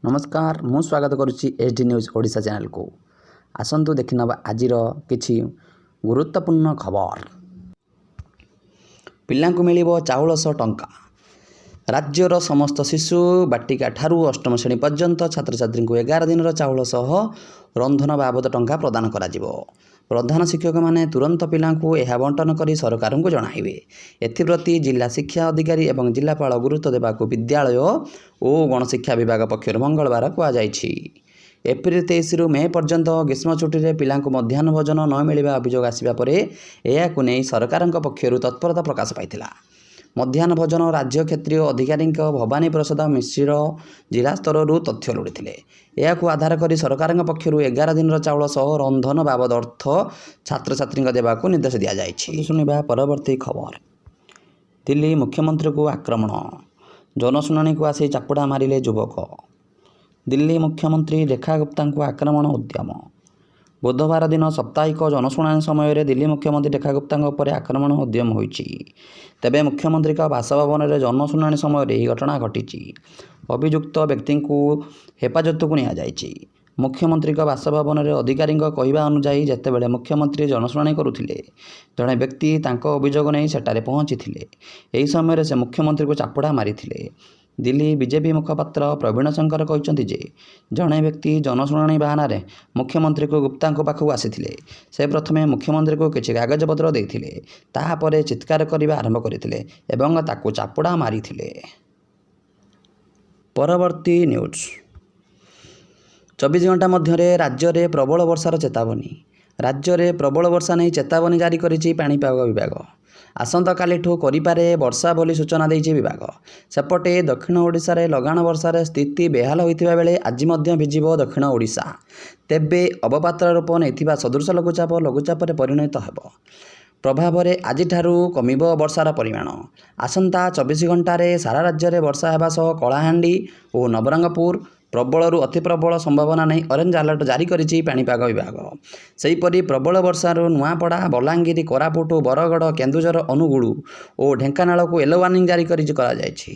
नमस्कार मु स्वागत करुच्ची एचडी न्यूज ओडिशा चैनल को आसतु देखिनवा आज किछि गुरुत्वपूर्ण खबर। पिलांकु मिलिबो 400 टंका। राज्यर समस्त शिशु बाटिका ठारू अष्टम श्रेणी पर्यंत छात्र छात्री को 11 दिन चाउल सह रंधन बाबद टंका प्रदान करा। प्रधान शिक्षक माने तुरंत पिलांकु यह बंटन करी सरकार को जणाइबे। एथिप्रति जिला शिक्षा अधिकारी एवं जिलापाल गुरुत्व देवाक विद्यालय और गणशिक्षा विभाग पक्षर मंगलवार कहुଯାଇଛି। एप्रिल 23 रु मे पर्यंत ग्रीष्म छुट्टी में पिलांकु मध्याह्न भोजन न मिलवा अभियोग आसिबा परे एयाकु नै सरकार पक्षर तत्परता प्रकाश पाइथिला। मध्याह्न भोजन राज्य क्षेत्रीय अधिकारी भवानी प्रसाद मिश्र जिला स्तर तथ्य लोड़ी यह आधार कर सरकार पक्षर 11 दिन चाउल सह रंधन बाबद अर्थ छात्र छात्री देवाक निर्देश दि जाएगी। सुनिबा परवर्ती खबर। दिल्ली मुख्यमंत्री को आक्रमण, जनशुणाणी को आसी चापुड़ा मारिले युवक। दिल्ली मुख्यमंत्री रेखा गुप्ता को आक्रमण उद्यम। बुधवार दिन साप्ताहिक जनशुणाणी समय दिल्ली मुख्यमंत्री रेखा गुप्ता उपर आक्रमण उद्यम होइछि। तेबे मुख्यमंत्री बासभवन में जनशुणाणी समय यह घटना घटी। अभियुक्त व्यक्ति को हेफाजत को नि मुख्यमंत्री बासभवन में अधिकारी कहवा अनुसार जितेबाला मुख्यमंत्री जनशुणाणी करुथिले जड़े व्यक्ति अभियोग नहीं सेठारे पहुंची यही समय से मुख्यमंत्री को चापुड़ा मारिथिले। दिल्ली बीजेपी मुखपात्र प्रवीण शंकर कहते जे जड़े व्यक्ति जनशुणाणी बाहाना मुख्यमंत्री को गुप्ता पाखक आसी से प्रथमे मुख्यमंत्री को किसी कागजपत्र देते तापर चित्कार करने आरंभ करते चापुड़ा मारी। परवर्ती न्यूज। 24 घंटा मध्य राज्य में प्रबल वर्षार चेतावनी। राज्य में प्रबल वर्षा नहीं चेतावनी जारी करिछि पाणीपाग विभाग। आसंता कालिठू करिपारे वर्षा बोली सूचना देइछि विभाग। सेपटे दक्षिण ओडिशा रे लगाण वर्षार स्थिति बेहाल होइथिबा बेले आज मध्य भिजिबो दक्षिण ओडिशा। तेबे अवपातर रूप नेइथिबा सदृश लघुचाप रे परिणत हेबो। प्रभाव में आज कमिब वर्षार परिमाण। आसंता 24 घंटे सारा राज्य में वर्षा हेबा सह कलाहांडी और नवरंगपुर प्रबल अति प्रबल संभावना नहीं ऑरेंज अलर्ट जारी करिछि पाणीपाग विभाग। सेहीपरि प्रबल वर्षार नुआपड़ा, बलांगीर, कोरापुट, बरगड़, केन्दुझर, अनुगुल और ढेंकानाल को येलो वार्निंग जारी कराଯାଇଛି।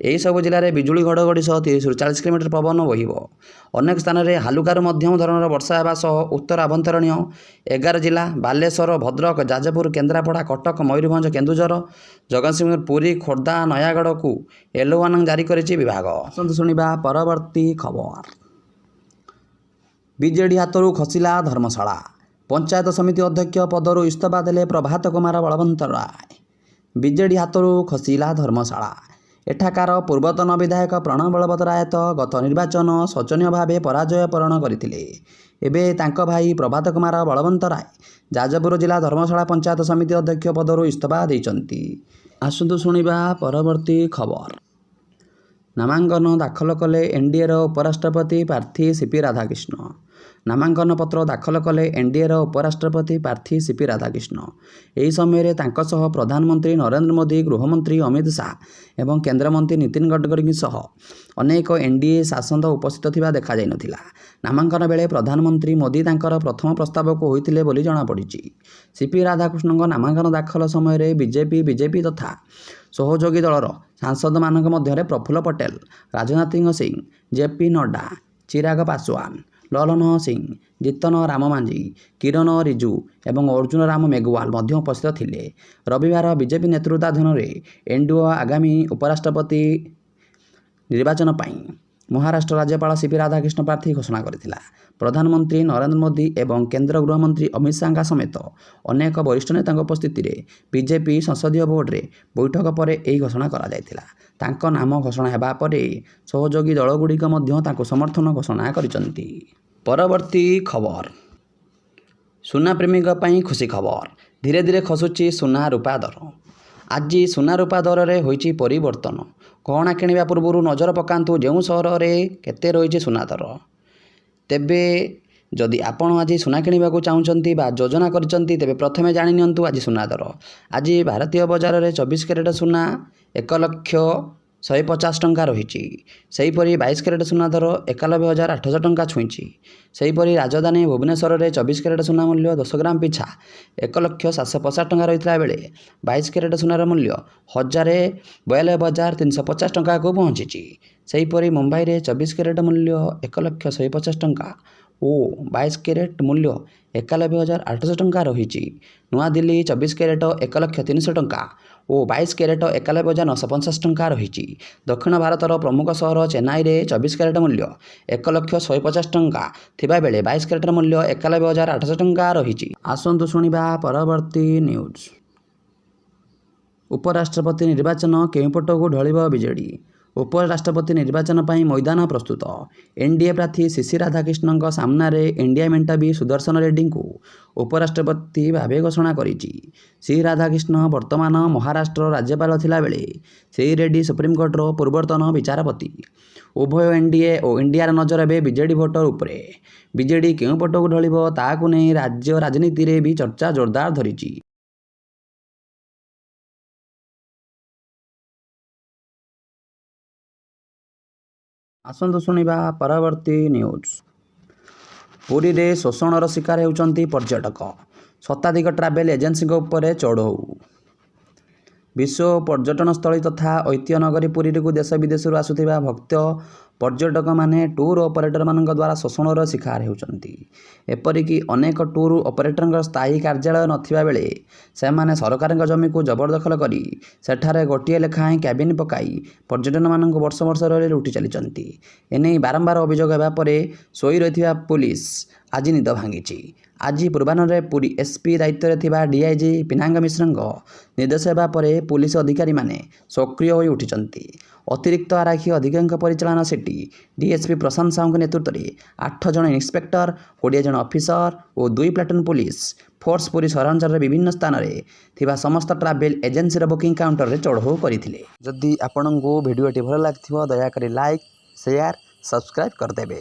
यही सब जिले में बिजुली घड़घड़ी सह 30 ରୁ 40 किलोमीटर पवन बहिबो। अनेक स्थान में हालुकार मध्यम धरणर वर्षा हेबा सह उत्तर आभंतरणीय 11 जिला बालेश्वर, भद्रक, जाजपुर, केन्द्रापड़ा, कटक, मयूरभंज, केन्दुझर, जगतसिंहपुर, पुरी, खोर्धा, नयागढ़ को येलो वार्निंग जारी करिछि विभाग। आसंतु सुनिबा परवर्ती खबर। बीजेडी हाथरू खसिला धर्मशाला। पंचायत समिति अध्यक्ष पदरू इस्तीफा देले प्रभात कुमार बलवंत राय। बीजेडी हाथरू खसिला धर्मशाला। एठाकार पूर्वतन विधायक प्रणव बलवंत राय गत निर्वाचन शोचनीय भाव पराजय परण करथिले। एबे तांको भाई प्रभात कुमार बलवंत राय जाजपुर जिला धर्मशाला पंचायत समिति अध्यक्ष पदरू इस्तीफा देइचंती। आसंतु सुनिबा परवर्ती खबर। नामांकन दाखल कले एनडीए उपराष्ट्रपति प्रार्थी सीपी राधाकृष्ण। नामांकन पत्र दाखल कले एनडीए उपराष्ट्रपति प्रार्थी सीपी राधाकृष्ण। यही समय तांको सह प्रधानमंत्री नरेंद्र मोदी, गृहमंत्री अमित शाह एवं केंद्रमंत्री नितिन गडकरी सह अनेक एनडीए शासन उपस्थित थिबा देखा जाय नथिला। नामांकन बेले प्रधानमंत्री मोदी तांकर प्रथम प्रस्ताव को होइतिले बोली जणा पड़िछि। सीपी राधाकृष्ण नामांकन दाखल समय बीजेपी तथा सहयोगी दलर सांसद मानक मध्य प्रफुल्ल पटेल, राजनाथ सिंह, जेपी नड्डा, चिराग पासवान, ललन सिंह, जीतन राम मांझी, किरण रिजु एवं अर्जुन राम मेघवाल मध्य उपस्थित थिले। रविवार बीजेपी नेतृत्वाधीन एनडीए आगामी उपराष्ट्रपति निर्वाचन पाई महाराष्ट्र राज्यपाल सीपी राधाकृष्ण प्रार्थी घोषणा करथिला। प्रधानमंत्री नरेंद्र मोदी एवं केंद्र गृहमंत्री अमित शाह समेत अनेक वरिष्ठ नेता उपस्थिति रे बीजेपी संसदीय बोर्ड रे बैठक पर यही घोषणा करा जायथिला। तांको नाम घोषणा हेबा परे सहयोगी दलगुड़िक मध्य तांको समर्थन घोषणा करिसंती। परवर्ती खबर। सुना प्रेमीक पई खुशी खबर। धीरे धीरे खसुची सुना रूपा दर। आज सुना रूपा दर रे होईची परिवर्तन। गहना किणवा पूर्व नजर पकांतु जो सहर में केते रही सुना दर। तेबे जदि आपण आज सुना किणवा चाहूँगी योजना करचंती तेबे प्रथमे जानि नियंतु आज सुना दर। आज भारतीय बजार में 24 कैरेट सुना 1,00,000 150 ଟଙ୍କା ରହିଛି। ସେହିପରି 22 କ୍ୟାରେଟ୍ ସୁନା ଦର 91,800 ଟଙ୍କା ଛୁଇଁଛି। ସେହିପରି ରାଜଧାନୀ ଭୁବନେଶ୍ୱରରେ 24 କ୍ୟାରେଟ୍ ସୁନା ମୂଲ୍ୟ 10 ଗ୍ରାମ ପିଛା 1,750 ଟଙ୍କା ରହିଥିବା ବେଳେ 22 କ୍ୟାରେଟ୍ ସୁନାର ମୂଲ୍ୟ 1,92,350 ଟଙ୍କାକୁ ପହଞ୍ଚିଛି। ସେହିପରି ମୁମ୍ବାଇରେ 24 କ୍ୟାରେଟ୍ ମୂଲ୍ୟ 1,150 ଟଙ୍କା ଓ 22 କ୍ୟାରେଟ୍ ମୂଲ୍ୟ 91,800 ଟଙ୍କା ରହିଛି। ନୂଆଦିଲ୍ଲୀ 24 କ୍ୟାରେଟ୍ 1,300,000 ଟଙ୍କା ଓ 22 କ୍ୟାରେଟ୍ 91,950 ଟଙ୍କା ରହିଛି। ଦକ୍ଷିଣ ଭାରତର ପ୍ରମୁଖ ସହର ଚେନ୍ନାଇରେ 24 କ୍ୟାରେଟ୍ ମୂଲ୍ୟ 1,150 ଟଙ୍କା ଥିବାବେଳେ 22 କ୍ୟାରେଟ୍ର ମୂଲ୍ୟ 91,800 ଟଙ୍କା ରହିଛି। ଆସନ୍ତୁ ଶୁଣିବା ପରବର୍ତ୍ତୀ ନ୍ୟୁଜ୍। ଉପରାଷ୍ଟ୍ରପତି ନିର୍ବାଚନ କେଉଁ ପଟକୁ ଢଳିବ ବିଜେଡି? ଉପରାଷ୍ଟ୍ରପତି ନିର୍ବାଚନ ପାଇଁ ମଇଦାନ ପ୍ରସ୍ତୁତ। ଏନ୍ଡିଏ ପ୍ରାର୍ଥୀ ସିସି ରାଧାକ୍ରିଷ୍ଣନଙ୍କ ସାମ୍ନାରେ ଇଣ୍ଡିଆ ମେଣ୍ଟ ବି ସୁଦର୍ଶନ ରେଡ୍ଡିଙ୍କୁ ଉପରାଷ୍ଟ୍ରପତି ଭାବେ ଘୋଷଣା କରିଛି। ସି ରାଧାକ୍ରିଷ୍ଣ ବର୍ତ୍ତମାନ ମହାରାଷ୍ଟ୍ର ରାଜ୍ୟପାଳ ଥିଲାବେଳେ ଶ୍ରୀ ରେଡ୍ଡି ସୁପ୍ରିମକୋର୍ଟର ପୂର୍ବତନ ବିଚାରପତି। ଉଭୟ ଏନ୍ଡିଏ ଓ ଇଣ୍ଡିଆର ନଜର ଏବେ ବିଜେଡି ଭୋଟର ଉପରେ। ବିଜେଡି କେଉଁ ପଟକୁ ଢଳିବ ତାହାକୁ ନେଇ ରାଜ୍ୟ ରାଜନୀତିରେ ବି ଚର୍ଚ୍ଚା ଜୋରଦାର ଧରିଛି। ଆସନ୍ତୁ ଶୁଣିବା ପରବର୍ତ୍ତୀ ନ୍ୟୁଜ୍। ପୁରୀରେ ଶୋଷଣର ଶିକାର ହେଉଛନ୍ତି ପର୍ଯ୍ୟଟକ। ଶତାଧିକ ଟ୍ରାଭେଲ୍ ଏଜେନ୍ସିଙ୍କ ଉପରେ ଚଢ଼ଉ। ବିଶ୍ୱ ପର୍ଯ୍ୟଟନସ୍ଥଳୀ ତଥା ଐତିହ୍ୟ ନଗରୀ ପୁରୀକୁ ଦେଶ ବିଦେଶରୁ ଆସୁଥିବା ଭକ୍ତ ପର୍ଯ୍ୟଟକମାନେ ଟୁର୍ ଅପରେଟରମାନଙ୍କ ଦ୍ୱାରା ଶୋଷଣର ଶିକାର ହେଉଛନ୍ତି। ଏପରିକି ଅନେକ ଟୁର୍ ଅପରେଟରଙ୍କ ସ୍ଥାୟୀ କାର୍ଯ୍ୟାଳୟ ନଥିବା ବେଳେ ସେମାନେ ସରକାରଙ୍କ ଜମିକୁ ଜବରଦଖଲ କରି ସେଠାରେ ଗୋଟିଏ ଲେଖାଏଁ କ୍ୟାବିନ୍ ପକାଇ ପର୍ଯ୍ୟଟକମାନଙ୍କୁ ବର୍ଷ ବର୍ଷ ଧରି ଲୁଟି ଚାଲିଛନ୍ତି। ଏନେଇ ବାରମ୍ବାର ଅଭିଯୋଗ ହେବା ପରେ ଶୋଇ ରହିଥିବା ପୁଲିସ ଆଜି ନିଦ ଭାଙ୍ଗିଛି। ଆଜି ପୂର୍ବାହ୍ନରେ ପୁରୀ ଏସ୍ପି ଦାୟିତ୍ୱରେ ଥିବା ଡିଆଇଜି ପିନାଙ୍ଗ ମିଶ୍ରଙ୍କ ନିର୍ଦ୍ଦେଶ ହେବା ପରେ ପୁଲିସ ଅଧିକାରୀମାନେ ସକ୍ରିୟ ହୋଇ ଉଠିଛନ୍ତି। ଅତିରିକ୍ତ ଆରକ୍ଷୀ ଅଧିକାରୀଙ୍କ ପରିଚାଳନା ସିଟି ଡିଏସ୍ପି ପ୍ରଶାନ୍ତ ସାହୁଙ୍କ ନେତୃତ୍ୱରେ 8 ଜଣ ଇନ୍ସପେକ୍ଟର, 20 ଜଣ ଅଫିସର ଓ 2 ପ୍ଲାଟୁନ୍ ପୁଲିସ ଫୋର୍ସ ପୁରୀ ସହରାଞ୍ଚଳର ବିଭିନ୍ନ ସ୍ଥାନରେ ଥିବା ସମସ୍ତ ଟ୍ରାଭେଲ୍ ଏଜେନ୍ସିର ବୁକିଂ କାଉଣ୍ଟରରେ ଚଢ଼ଉ କରିଥିଲେ। ଯଦି ଆପଣଙ୍କୁ ଭିଡ଼ିଓଟି ଭଲ ଲାଗିଥିବ ଦୟାକରି ଲାଇକ୍, ସେୟାର, ସବସ୍କ୍ରାଇବ୍ କରିଦେବେ।